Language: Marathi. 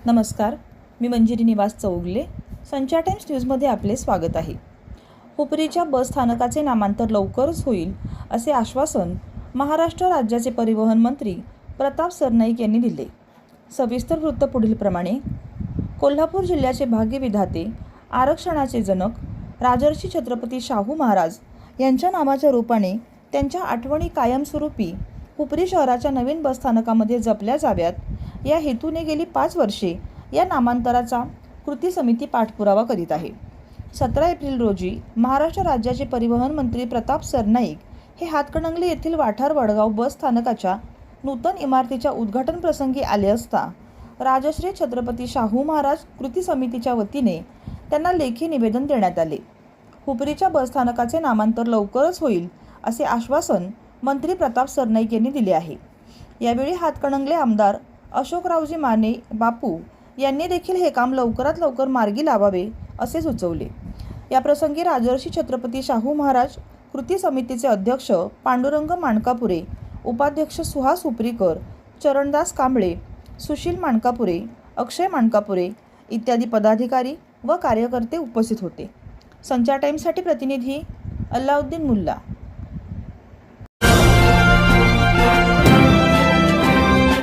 नमस्कार, मी मंजिरी निवास चौगले. संचार टाइम्स न्यूजमध्ये आपले स्वागत आहे. हुपरीच्या बस स्थानकाचे नामांतर लवकरच होईल असे आश्वासन महाराष्ट्र राज्याचे परिवहन मंत्री प्रताप सरनाईक यांनी दिले. सविस्तर वृत्त पुढीलप्रमाणे. कोल्हापूर जिल्ह्याचे भाग्यविधाते, आरक्षणाचे जनक राजर्षी छत्रपती शाहू महाराज यांच्या नावाच्या रूपाने त्यांच्या आठवणी कायमस्वरूपी हुपरी शहराच्या नवीन बसस्थानकामध्ये जपल्या जाव्यात, या हेतूने गेली 5 वर्षे या नामांतराचा कृती समिती पाठपुरावा करीत आहे. 17 एप्रिल रोजी महाराष्ट्र राज्याचे परिवहन मंत्री प्रताप सरनाईक हे हातकणंगले येथील वाठार वडगाव बस स्थानकाच्या नूतन इमारतीच्या उद्घाटन प्रसंगी आले असता राजश्री छत्रपती शाहू महाराज कृती समितीच्या वतीने त्यांना लेखी निवेदन देण्यात आले. हुपरीच्या बसस्थानकाचे नामांतर लवकरच होईल असे आश्वासन मंत्री प्रताप सरनाईक यांनी दिले आहे. यावेळी हातकणंगले आमदार अशोकरावजी माने बापू यांनी देखील हे काम लवकरात लवकर मार्गी लावावे असे सुचवले. याप्रसंगी राजर्षी छत्रपती शाहू महाराज कृती समितीचे अध्यक्ष पांडुरंग माणकापुरे, उपाध्यक्ष सुहास हुपरीकर, चरणदास कांबळे, सुशील माणकापुरे, अक्षय माणकापुरे इत्यादी पदाधिकारी व कार्यकर्ते उपस्थित होते. संचार टाइम्ससाठी प्रतिनिधी अल्लाउद्दीन मुल्ला.